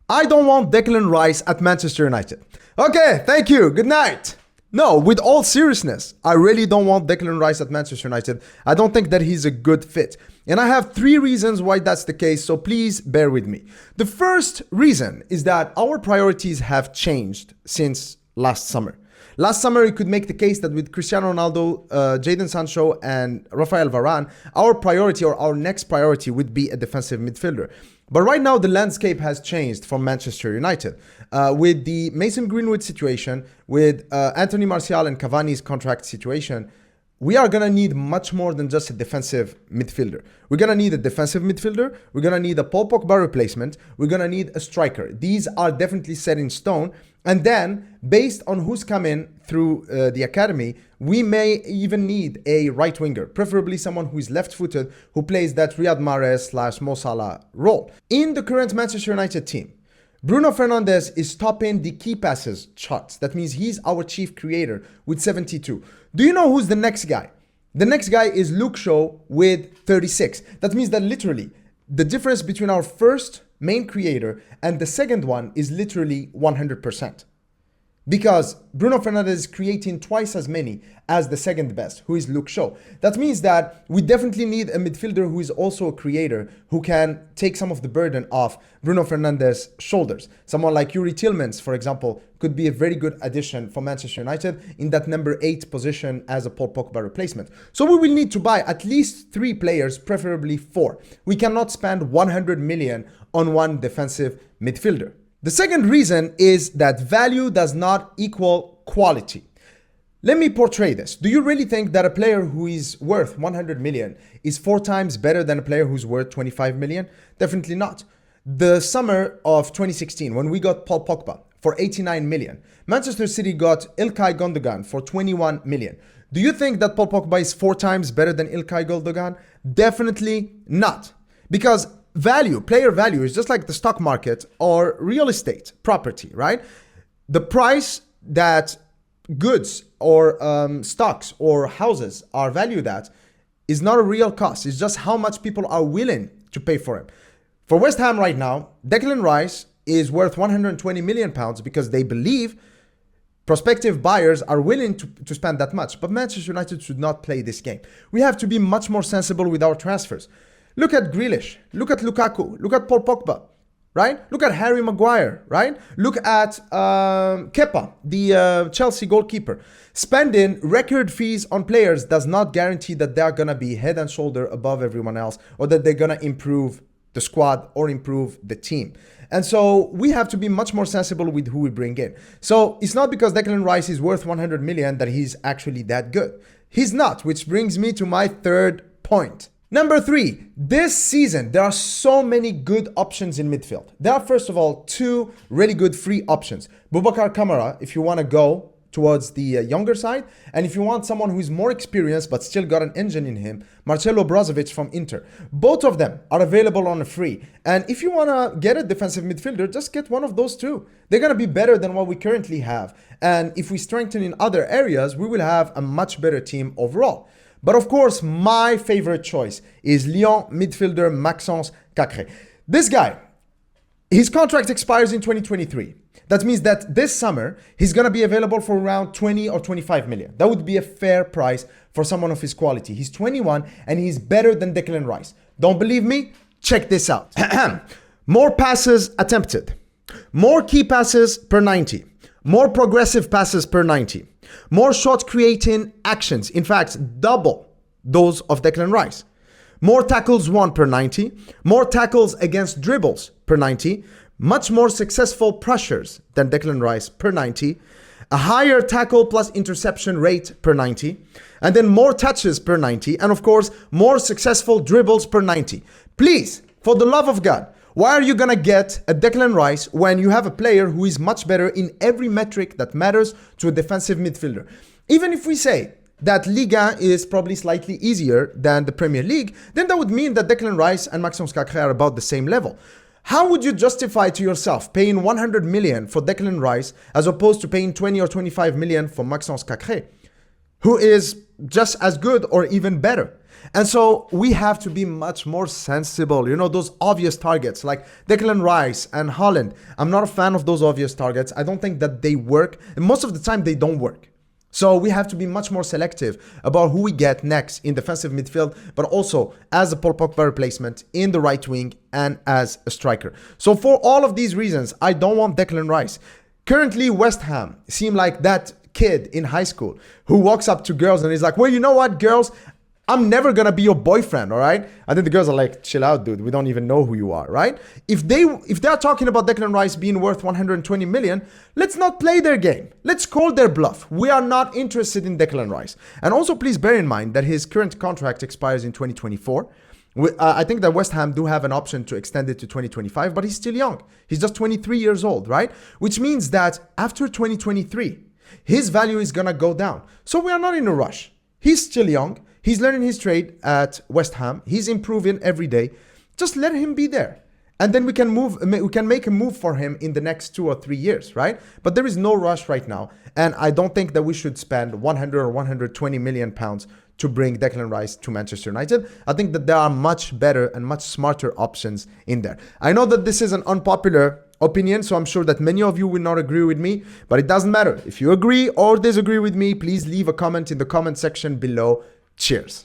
I don't want Declan Rice at Manchester United. Okay, thank you. Good night. No, with all seriousness, I really don't want Declan Rice at Manchester United. I don't think that he's a good fit. And I have 3 reasons why that's the case, so please bear with me. The first reason is that our priorities have changed since last summer. Last summer, you could make the case that with Cristiano Ronaldo, Jadon Sancho, and Rafael Varane, our priority or our next priority would be a defensive midfielder. But right now, the landscape has changed for Manchester United. With the Mason Greenwood situation, with Antony, Marcelo, and Cavani's contract situation, we are going to need much more than just a defensive midfielder. We're going to need a defensive midfielder. We're going to need a Paul Pogba replacement. We're going to need a striker. These are definitely set in stone. And then, based on who's coming through the academy, we may even need a right winger, preferably someone who is left-footed, who plays that Riyad Mahrez / Mo Salah role. In the current Manchester United team, Bruno Fernandes is topping the key passes charts. That means he's our chief creator with 72. Do you know who's the next guy? The next guy is Luke Shaw with 36. That means that literally the difference between our first main creator and the second one is literally 100%. Because Bruno Fernandes is creating twice as many as the second best, who is Luke Shaw. That means that we definitely need a midfielder who is also a creator, who can take some of the burden off Bruno Fernandes' shoulders. Someone like Yuri Tielemans, for example, could be a very good addition for Manchester United in that number 8 position as a Paul Pogba replacement. So we will need to buy at least 3 players, preferably 4. We cannot spend 100 million on one defensive midfielder. The second reason is that value does not equal quality. Let me portray this. Do you really think that a player who is worth 100 million is 4 times better than a player who's worth 25 million? Definitely not. The summer of 2016, when we got Paul Pogba for 89 million, Manchester City got İlkay Gündoğan for 21 million. Do you think that Paul Pogba is 4 times better than İlkay Gündoğan? Definitely not. Because value, player value, is just like the stock market or real estate property, right? The price that goods or stocks or houses are valued at is not a real cost. It's just how much people are willing to pay for it. For West Ham right now, Declan Rice is worth 120 million pounds because they believe prospective buyers are willing to spend that much. But Manchester United should not play this game. We have to be much more sensible with our transfers. Look at Grealish, look at Lukaku, look at Paul Pogba, right? Look at Harry Maguire, right? Look at Kepa, the Chelsea goalkeeper. Spending record fees on players does not guarantee that they're going to be head and shoulder above everyone else, or that they're going to improve the squad or improve the team. And so we have to be much more sensible with who we bring in. So it's not because Declan Rice is worth 100 million that he's actually that good. He's not, which brings me to my third point. Number 3, this season, there are so many good options in midfield. There are, first of all, 2 really good free options. Boubacar, Kamara, if you want to go towards the younger side. And if you want someone who is more experienced but still got an engine in him, Marcelo Brozovic from Inter. Both of them are available on a free. And if you want to get a defensive midfielder, just get one of those 2. They're going to be better than what we currently have. And if we strengthen in other areas, we will have a much better team overall. But of course, my favorite choice is Lyon midfielder Maxence Cacré. This guy, his contract expires in 2023. That means that this summer, he's going to be available for around 20 or 25 million. That would be a fair price for someone of his quality. He's 21 and he's better than Declan Rice. Don't believe me? Check this out. More passes attempted. More key passes per 90. More progressive passes per 90. More shot creating actions. In fact, double those of Declan Rice. More tackles won per 90. More tackles against dribbles per 90. Much more successful pressures than Declan Rice per 90. A higher tackle plus interception rate per 90. And then more touches per 90. And of course, more successful dribbles per 90. Please, for the love of God, why are you going to get a Declan Rice when you have a player who is much better in every metric that matters to a defensive midfielder? Even if we say that Liga is probably slightly easier than the Premier League, then that would mean that Declan Rice and Maxence Cacré are about the same level. How would you justify to yourself paying 100 million for Declan Rice as opposed to paying 20 or 25 million for Maxence Cacré, who is just as good or even better? And so we have to be much more sensible. You know, those obvious targets like Declan Rice and Haaland. I'm not a fan of those obvious targets. I don't think that they work. And most of the time they don't work. So we have to be much more selective about who we get next in defensive midfield, but also as a Paul Pogba replacement in the right wing and as a striker. So for all of these reasons, I don't want Declan Rice. Currently, West Ham seem like that kid in high school who walks up to girls and is like, well, you know what, girls? I'm never gonna be your boyfriend, all right? I think the girls are like, chill out, dude. We don't even know who you are, right? If they're talking about Declan Rice being worth 120 million, let's not play their game. Let's call their bluff. We are not interested in Declan Rice. And also, please bear in mind that his current contract expires in 2024. I think that West Ham do have an option to extend it to 2025, but he's still young. He's just 23 years old, right? Which means that after 2023, his value is gonna go down. So we are not in a rush. He's still young. He's learning his trade at West Ham. He's improving every day. Just let him be there. And then we can make a move for him in the next 2 or 3 years, right? But there is no rush right now. And I don't think that we should spend 100 or 120 million pounds to bring Declan Rice to Manchester United. I think that there are much better and much smarter options in there. I know that this is an unpopular opinion, so I'm sure that many of you will not agree with me, but it doesn't matter. If you agree or disagree with me, please leave a comment in the comment section below. Cheers.